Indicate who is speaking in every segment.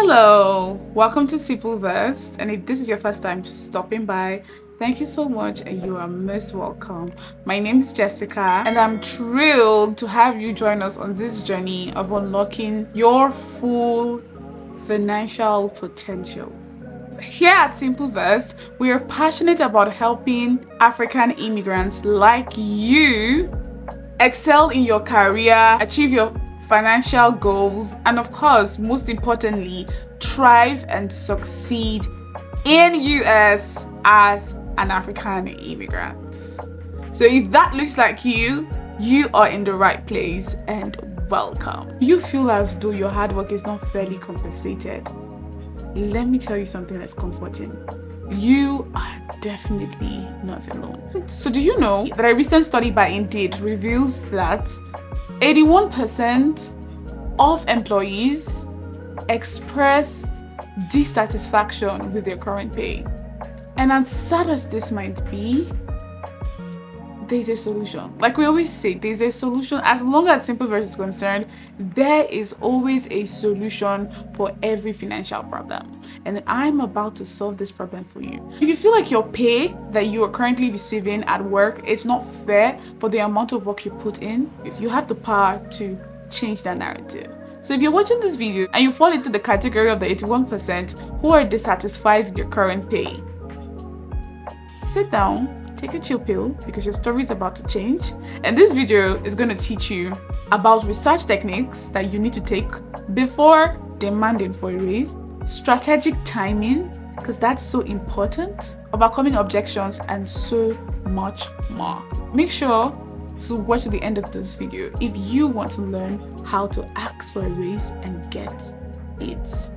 Speaker 1: Hello, welcome to Superverse, and if this is your first time stopping by, thank you so much and you are most welcome. My name is Jessica and I'm thrilled to have you join us on this journey of unlocking your full financial potential. Here at Simpleverse, we are passionate about helping African immigrants like you excel in your career, achieve your financial goals, and of course, most importantly, thrive and succeed in US as an African immigrant. So if that looks like you are in the right place and welcome. You feel as though your hard work is not fairly compensated. Let me tell you something that's comforting. You are definitely not alone. So do you know that a recent study by Indeed reveals that 81% of employees express dissatisfaction with their current pay? And as sad as this might be, there's a solution. Like we always say, there's a solution. As long as Simpleverse is concerned, there is always a solution for every financial problem. And I'm about to solve this problem for you. If you feel like your pay that you are currently receiving at work is not fair for the amount of work you put in, you have the power to change that narrative. So if you're watching this video and you fall into the category of the 81% who are dissatisfied with your current pay, sit down, take a chill pill, because your story is about to change. And this video is going to teach you about research techniques that you need to take before demanding for a raise, strategic timing, because that's so important, overcoming objections, and so much more. Make sure to watch to the end of this video if you want to learn how to ask for a raise and get it.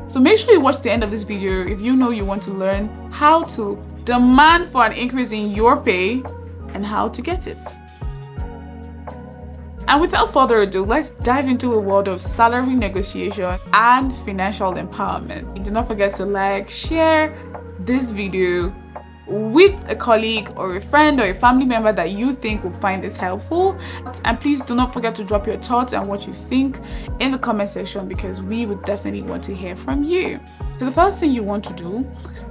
Speaker 1: So make sure you watch the end of this video if you know you want to learn how to demand for an increase in your pay and how to get it. And without further ado, let's dive into a world of salary negotiation and financial empowerment. Do not forget to like, share this video with a colleague or a friend or a family member that you think will find this helpful. And please do not forget to drop your thoughts and what you think in the comment section, because we would definitely want to hear from you. So the first thing you want to do,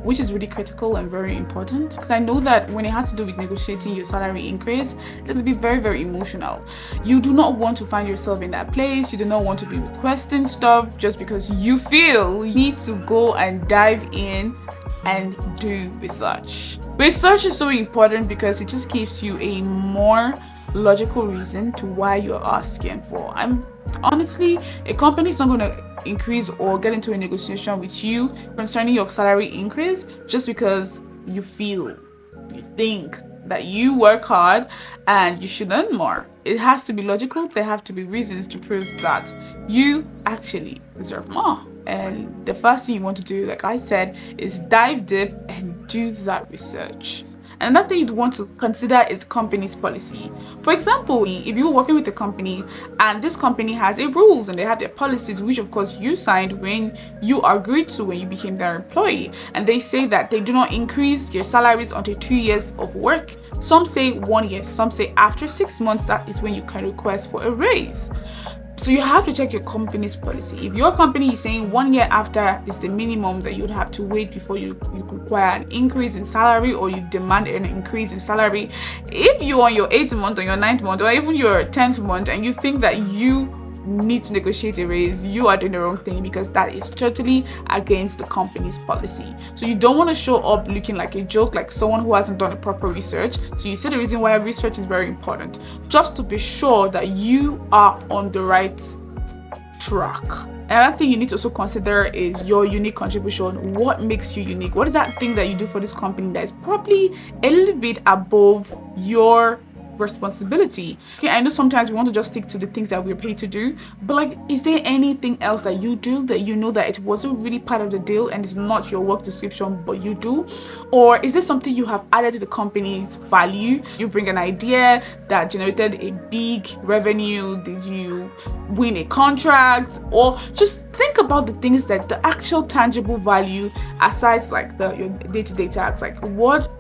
Speaker 1: which is really critical and very important, because I know that when it has to do with negotiating your salary increase, it's going to be very, very emotional. You do not want to find yourself in that place. You do not want to be requesting stuff just because you feel you need to go and dive in and do research. Research is so important because it just gives you a more logical reason to why you're asking for. Honestly, a company is not going to increase or get into a negotiation with you concerning your salary increase just because you think that you work hard and you should earn more. It has to be logical. There have to be reasons to prove that you actually deserve more. And the first thing you want to do, like I said, is dive deep and do that research. Another thing you'd want to consider is company's policy. For example, if you're working with a company and this company has a rules and they have their policies, which of course you signed when you agreed to when you became their employee, and they say that they do not increase your salaries until 2 years of work. Some say 1 year, some say after 6 months, that is when you can request for a raise. So you have to check your company's policy. If your company is saying 1 year after is the minimum that you'd have to wait before you require an increase in salary or you demand an increase in salary, if you're on your 8th month or your 9th month or even your 10th month and you think that you need to negotiate a raise, you are doing the wrong thing, because that is totally against the company's policy. So you don't want to show up looking like a joke, like someone who hasn't done a proper research. So you see the reason why research is very important, just to be sure that you are on the right track. Another thing you need to also consider is your unique contribution. What makes you unique? What is that thing that you do for this company that is probably a little bit above your responsibility? Okay, I know sometimes we want to just stick to the things that we're paid to do, but like, is there anything else that you do that you know that it wasn't really part of the deal and it's not your work description, but you do? Or is there something you have added to the company's value? You bring an idea that generated a big revenue? Did you win a contract? Or just think about the things that the actual tangible value, aside like your day-to-day tasks, like what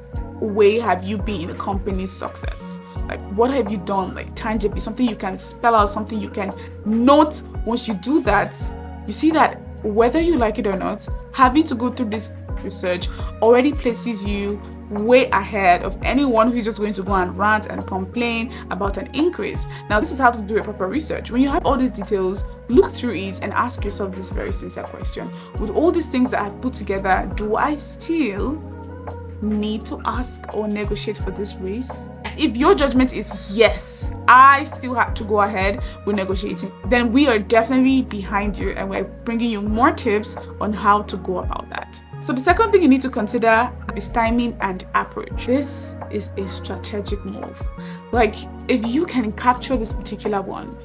Speaker 1: way have you been in the company's success? Like, what have you done, like tangibly, something you can spell out, something you can note? Once you do that, you see that whether you like it or not, having to go through this research already places you way ahead of anyone who's just going to go and rant and complain about an increase. Now, this is how to do a proper research. When you have all these details, look through it and ask yourself this very sincere question: with all these things that I've put together, do I still need to ask or negotiate for this raise? If your judgment is yes, I still have to go ahead with negotiating, then we are definitely behind you and we're bringing you more tips on how to go about that. So the second thing you need to consider is timing and approach. This is a strategic move. Like, if you can capture this particular one,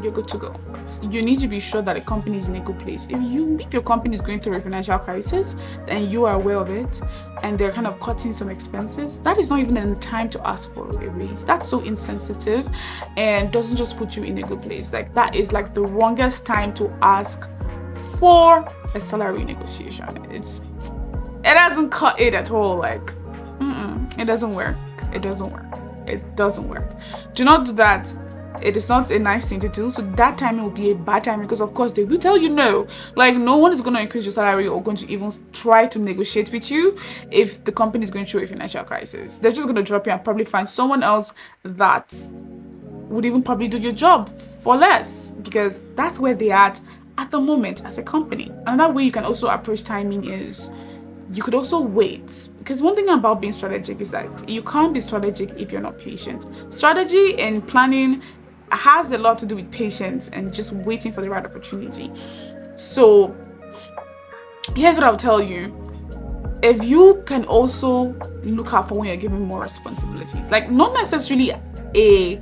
Speaker 1: you're good to go. You need to be sure that the company is in a good place. If your company is going through a financial crisis, then you are aware of it and they're kind of cutting some expenses, that is not even the time to ask for a raise. That's so insensitive and doesn't just put you in a good place. Like, that is like the wrongest time to ask for a salary negotiation. It doesn't cut it at all. Like, it doesn't work. It doesn't work. Do not do that. It is not a nice thing to do. So that timing will be a bad timing, because of course they will tell you no. Like, no one is going to increase your salary or going to even try to negotiate with you if the company is going through a financial crisis. They're just going to drop you and probably find someone else that would even probably do your job for less, because that's where they are at the moment as a company. Another way you can also approach timing is you could also wait, because one thing about being strategic is that you can't be strategic if you're not patient. Strategy and planning has a lot to do with patience and just waiting for the right opportunity. So here's what I'll tell you: if you can also look out for when you're given more responsibilities, like not necessarily a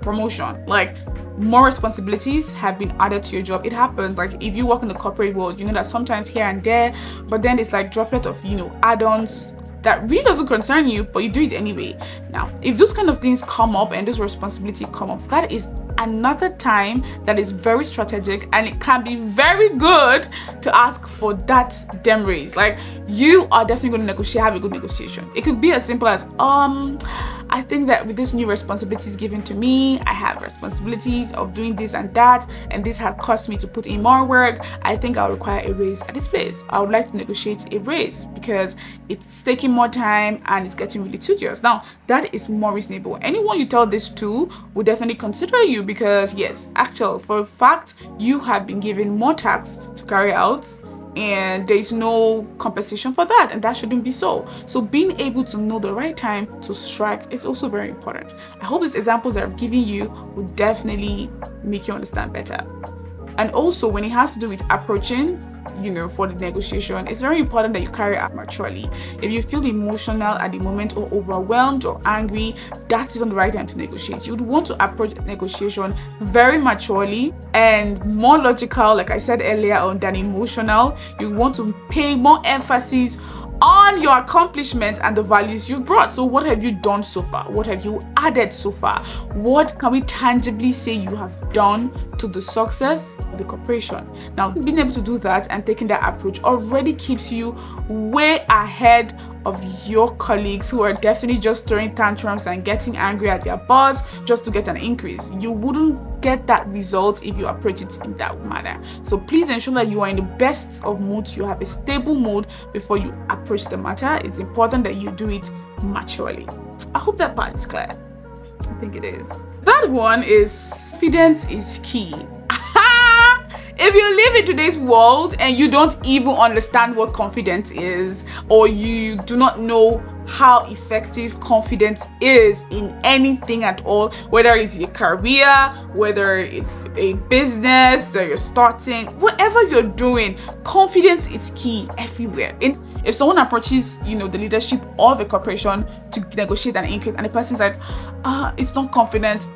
Speaker 1: promotion, like more responsibilities have been added to your job. It happens. Like, if you work in the corporate world, you know that sometimes here and there, but then it's like droplet of add-ons that really doesn't concern you, but you do it anyway. Now, if those kind of things come up and those responsibilities come up, that is another time that is very strategic, and it can be very good to ask for that dem raise. Like, you are definitely going to negotiate, have a good negotiation. It could be as simple as I think that with this new responsibilities given to me, I have responsibilities of doing this and that, and this has cost me to put in more work. I think I'll require a raise at this place. I would like to negotiate a raise because it's taking more time and it's getting really tedious. Now, that is more reasonable. Anyone you tell this to will definitely consider you, because yes, actually, for a fact, you have been given more tasks to carry out, and there's no compensation for that, and that shouldn't be so. So being able to know the right time to strike is also very important. I hope these examples that I've given you will definitely make you understand better. And also, when it has to do with approaching for the negotiation, it's very important that you carry out maturely. If you feel emotional at the moment, or overwhelmed or angry, that isn't the right time to negotiate. You would want to approach negotiation very maturely and more logical, like I said earlier on, than emotional. You want to pay more emphasis on your accomplishments and the values you've brought. So what have you done so far? What have you added so far? What can we tangibly say you have done to the success of the corporation? Now, being able to do that and taking that approach already keeps you way ahead of your colleagues who are definitely just throwing tantrums and getting angry at their boss just to get an increase. You wouldn't get that result if you approach it in that manner. So please ensure that you are in the best of moods, you have a stable mood before you approach the matter. It's important that you do it maturely. I hope that part is clear. I think it is. That one is confidence is key. If you live in today's world and you don't even understand what confidence is, or you do not know how effective confidence is in anything at all, whether it's your career, whether it's a business that you're starting, whatever you're doing, confidence is key everywhere. If someone approaches, the leadership of a corporation to negotiate an increase, and the person's like, it's not confident,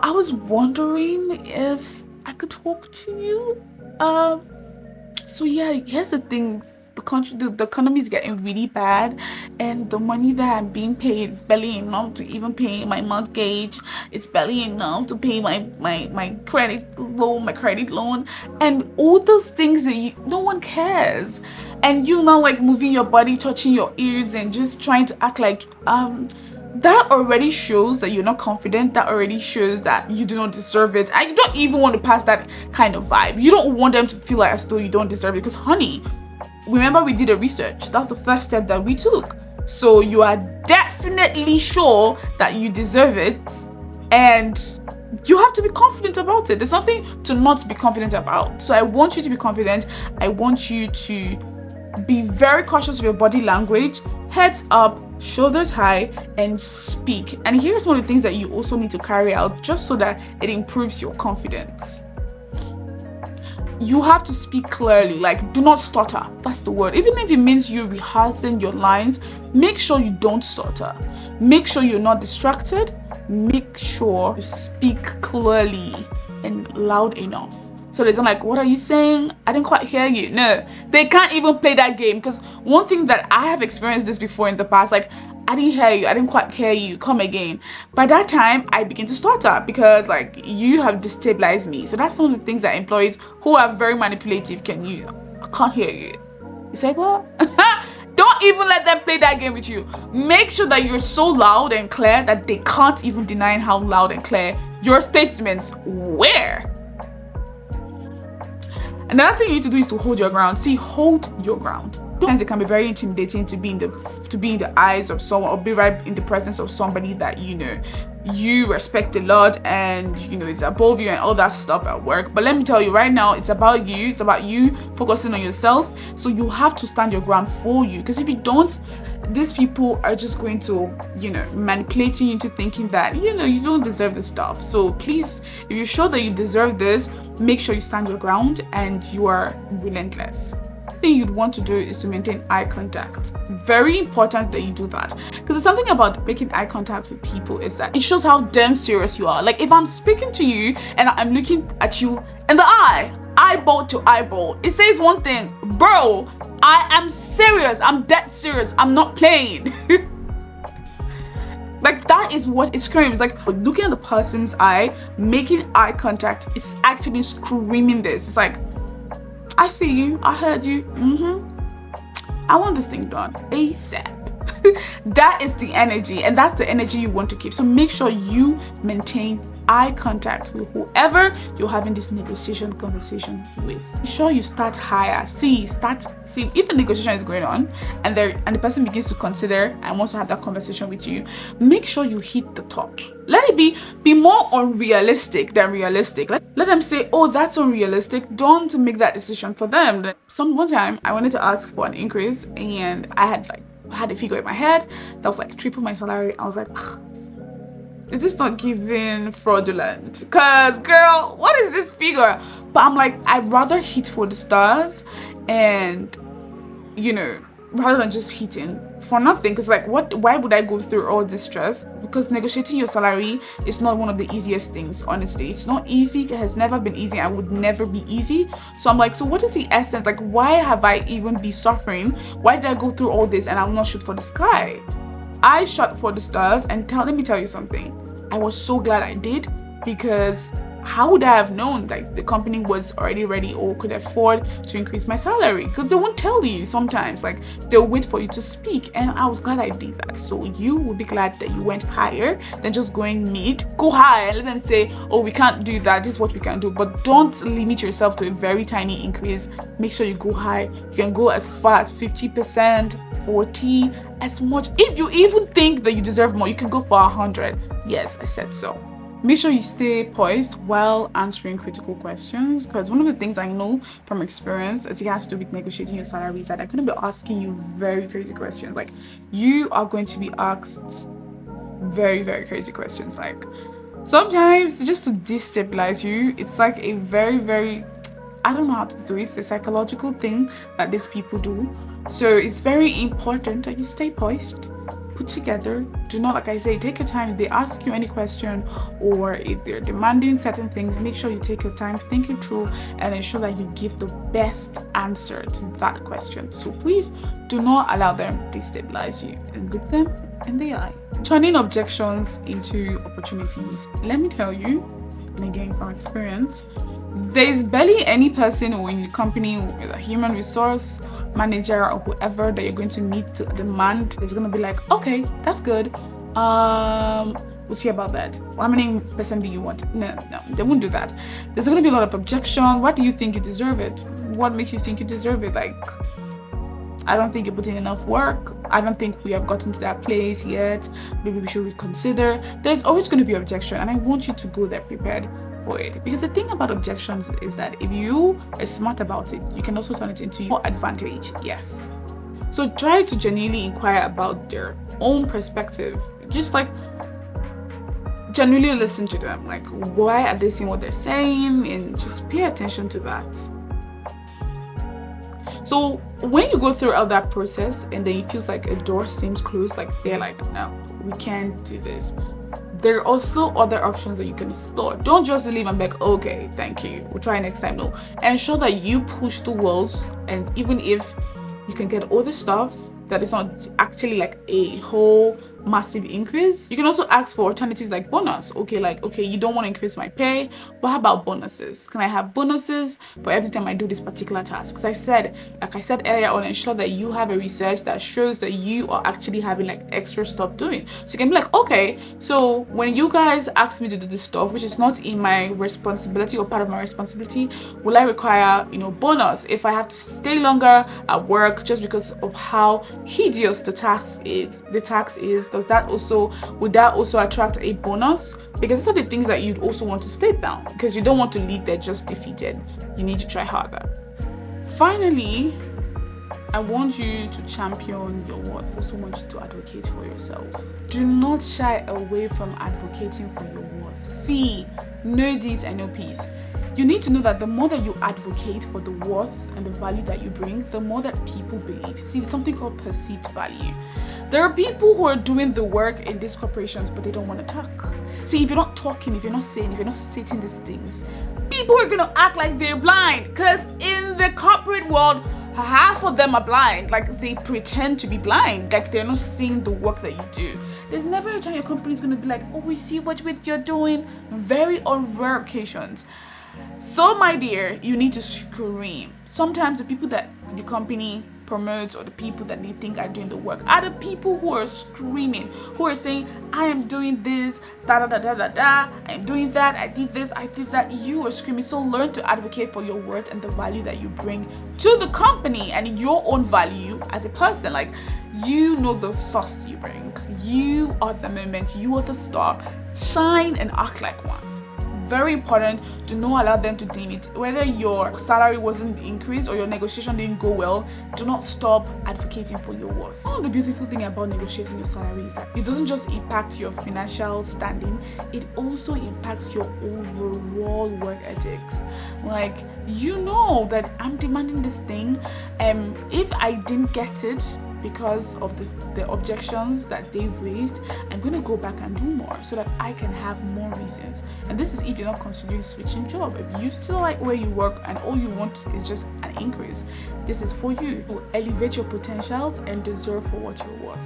Speaker 1: I was wondering if I could talk to you. So yeah, here's the thing. The economy is getting really bad, and the money that I'm being paid is barely enough to even pay my mortgage. It's barely enough to pay my credit loan, and all those things that no one cares. And you now, like, moving your body, touching your ears, and just trying to act like that already shows that you're not confident. That already shows that you do not deserve it. And you don't even want to pass that kind of vibe. You don't want them to feel like as though you don't deserve it, because honey, remember we did a research. That's the first step that we took. So you are definitely sure that you deserve it, and you have to be confident about it. There's nothing to not be confident about. So I want you to be confident. I want you to be very cautious of your body language, heads up, shoulders high, and speak. And here's one of the things that you also need to carry out just so that it improves your confidence. You have to speak clearly, like do not stutter. That's the word. Even if it means you rehearsing your lines, make sure you don't stutter. Make sure you're not distracted. Make sure you speak clearly and loud enough. So there's not like, what are you saying? I didn't quite hear you. No, they can't even play that game, because one thing that I have experienced this before in the past, like, I didn't hear you, I didn't quite hear you, come again. By that time, I begin to stutter because like you have destabilized me. So that's one of the things that employees who are very manipulative can use. I can't hear you. You say what? Don't even let them play that game with you. Make sure that you're so loud and clear that they can't even deny how loud and clear your statements were. Another thing you need to do is to hold your ground. See, hold your ground. Sometimes it can be very intimidating to be in the eyes of someone, or be right in the presence of somebody that you respect a lot, and it's above you and all that stuff at work. But let me tell you right now, it's about you. It's about you focusing on yourself. So you have to stand your ground for you, because if you don't, these people are just going to manipulating you into thinking that you don't deserve this stuff. So please, if you're sure that you deserve this, make sure you stand your ground and you are relentless. Thing you'd want to do is to maintain eye contact. Very important that you do that, because there's something about making eye contact with people is that it shows how damn serious you are. Like if I'm speaking to you and I'm looking at you in the eye, eyeball to eyeball, it says one thing, bro, I am serious, I'm dead serious, I'm not playing. Like that is what it screams. Like looking at the person's eye, making eye contact, it's actually screaming this. It's like, I see you, I heard you, I want this thing done ASAP. That is the energy, and that's the energy you want to keep. So make sure you maintain eye contact with whoever you're having this negotiation conversation with. Make sure you start higher. See if the negotiation is going on and the person begins to consider and wants to have that conversation with you, make sure you hit the top. Let it be more unrealistic than realistic. Let them say, oh, that's unrealistic. Don't make that decision for them. One time I wanted to ask for an increase, and I had a figure in my head that was like triple my salary. I was like, is this not giving fraudulent? Cause girl, what is this figure? But I'm like, I'd rather hit for the stars, and rather than just hitting for nothing. Because like, why would I go through all this stress? Because negotiating your salary is not one of the easiest things, honestly. It's not easy. It has never been easy. I would never be easy. So I'm like, so what is the essence? Like, why have I even be suffering? Why did I go through all this and I'm not shoot for the sky? I shot for the stars, and let me tell you something. I was so glad I did, because how would I have known that the company was already ready or could afford to increase my salary? Because they won't tell you sometimes, like they'll wait for you to speak, and I was glad I did that. So you will be glad that you went higher than just going mid. Go high and let them say, oh, we can't do that, this is what we can do. But don't limit yourself to a very tiny increase. Make sure you go high. You can go as far as 50%, 40%, as much. If you even think that you deserve more, you can go for 100. Yes, I said so. Make sure you stay poised while answering critical questions, because one of the things I know from experience as it has to do with negotiating your salary is that they're going to be asking you very crazy questions. Like, you are going to be asked very, very crazy questions. Like, sometimes just to destabilize you, it's like a very, very, I don't know how to do it. It's a psychological thing that these people do. So it's very important that you stay poised, put together. Do not, like I say, take your time. If they ask you any question or if they're demanding certain things, make sure you take your time, think it through, and ensure that you give the best answer to that question. So please do not allow them to destabilize you, and look them in the eye. Turning objections into opportunities. Let me tell you, and again from experience, there's barely any person or in the company, a human resource manager or whoever that you're going to meet to demand is going to be like, okay, that's good, we'll see about that. How many percent do you want? No, they won't do that. There's going to be a lot of objection. What do you think you deserve it? What makes you think you deserve it? Like, I don't think you put in enough work. I don't think we have gotten to that place yet. Maybe we should reconsider. There's always going to be objection, and I want you to go there prepared for it. Because the thing about objections is that if you are smart about it, you can also turn it into your advantage. Yes. So try to genuinely inquire about their own perspective. Just like genuinely listen to them. Like, why are they saying what they're saying? And just pay attention to that. So when you go through all that process and then it feels like a door seems closed, like they're like, no, we can't do this. There are also other options that you can explore. Don't just leave and be like, okay, thank you, we'll try next time. No, ensure that you push the walls, and even if you can get all the stuff that is not actually like a whole massive increase, you can also ask for alternatives like bonus. Okay, you don't want to increase my pay, but how about bonuses? Can I have bonuses for every time I do this particular task? Because like I said earlier on, ensure that you have a research that shows that you are actually having like extra stuff doing. So you can be like, okay, so when you guys ask me to do this stuff, which is not in my responsibility or part of my responsibility, will I require, bonus if I have to stay longer at work just because of how hideous the task is? Would that also attract a bonus? Because these are the things that you'd also want to state down, because you don't want to leave there just defeated. You need to try harder. Finally, I want you to champion your worth. I also want you to advocate for yourself. Do not shy away from advocating for your worth. See, know this and know peace. You need to know that the more that you advocate for the worth and the value that you bring, the more that people believe. See, there's something called perceived value. There are people who are doing the work in these corporations, but they don't want to talk. See, if you're not talking, if you're not saying, if you're not stating these things, people are going to act like they're blind. Because in the corporate world, half of them are blind. Like, they pretend to be blind. Like, they're not seeing the work that you do. There's never a time your company is going to be like, oh, we see what you're doing. Very on rare occasions. So, my dear, you need to scream. Sometimes the people that the company promotes or the people that they think are doing the work are the people who are screaming, who are saying, I am doing this, I am doing that, I did this, I did that. You are screaming. So learn to advocate for your worth and the value that you bring to the company and your own value as a person. Like, you know the sauce you bring. You are the moment. You are the star. Shine and act like one. Very important. Do not allow them to dim it. Whether your salary wasn't increased or your negotiation didn't go well, do not stop advocating for your worth. One of the beautiful things about negotiating your salary is that it doesn't just impact your financial standing, it also impacts your overall work ethics. Like, you know that I'm demanding this thing, if I didn't get it because of the objections that they've raised, I'm going to go back and do more so that I can have more reasons. And this is if you're not considering switching job. If you still like where you work and all you want is just an increase, this is for you. Elevate your potentials and deserve for what you're worth.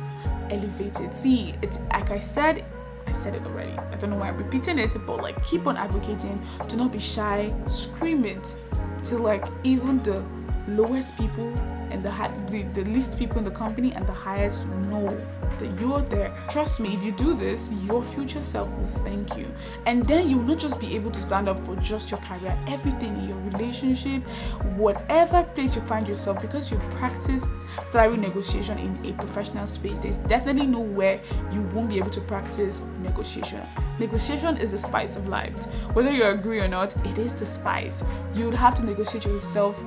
Speaker 1: Elevate it. See, it's like I said it already. I don't know why I'm repeating it, but like, keep on advocating. Do not be shy. Scream it till like even the lowest people and the least people in the company and the highest know that you're there. Trust me, if you do this, your future self will thank you. And then you will not just be able to stand up for just your career, everything in your relationship, whatever place you find yourself, because you've practiced salary negotiation in a professional space. There's definitely nowhere you won't be able to practice negotiation. Negotiation is the spice of life. Whether you agree or not, it is the spice. You would have to negotiate yourself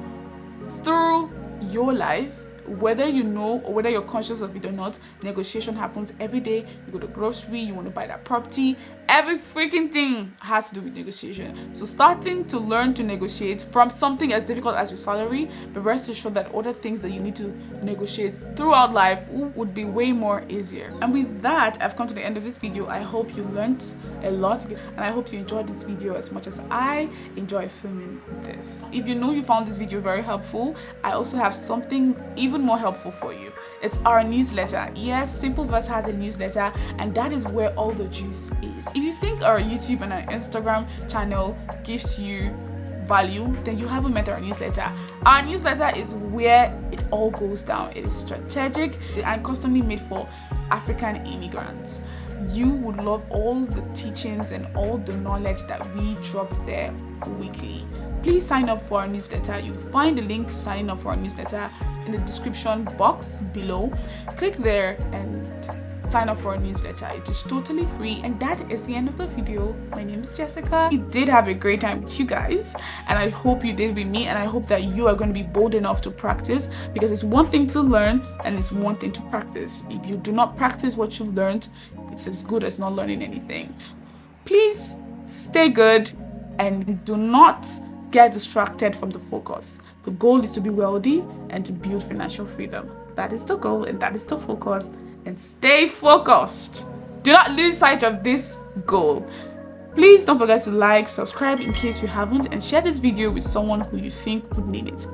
Speaker 1: through your life, whether you know or whether you're conscious of it or not. Negotiation happens every day. You go to grocery, you want to buy that property, every freaking thing has to do with negotiation. So starting to learn to negotiate from something as difficult as your salary, but rest assured that other things that you need to negotiate throughout life would be way more easier. And with that, I've come to the end of this video. I hope you learned a lot, and I hope you enjoyed this video as much as I enjoy filming this. If you know you found this video very helpful, I also have something even more helpful for you. It's our newsletter. Yes, Simple Verse has a newsletter, and that is where all the juice is. If you think our YouTube and our Instagram channel gives you value, then you haven't met our newsletter. Our newsletter is where it all goes down. It is strategic and customly made for African immigrants. you would love all the teachings and all the knowledge that we drop there weekly. Please sign up for our newsletter. You'll find the link to signing up for our newsletter in the description box below. Click there and sign up for our newsletter. It is totally free. And that is the end of the video. My name is Jessica. We did have a great time with you guys, and I hope you did with me, and I hope that you are going to be bold enough to practice, because it's one thing to learn and it's one thing to practice. If you do not practice what you've learned, it's as good as not learning anything. Please stay good and do not get distracted from the focus. The goal is to be wealthy and to build financial freedom. That is the goal and that is the focus. And stay focused. Do not lose sight of this goal. Please don't forget to like, subscribe in case you haven't, and share this video with someone who you think would need it.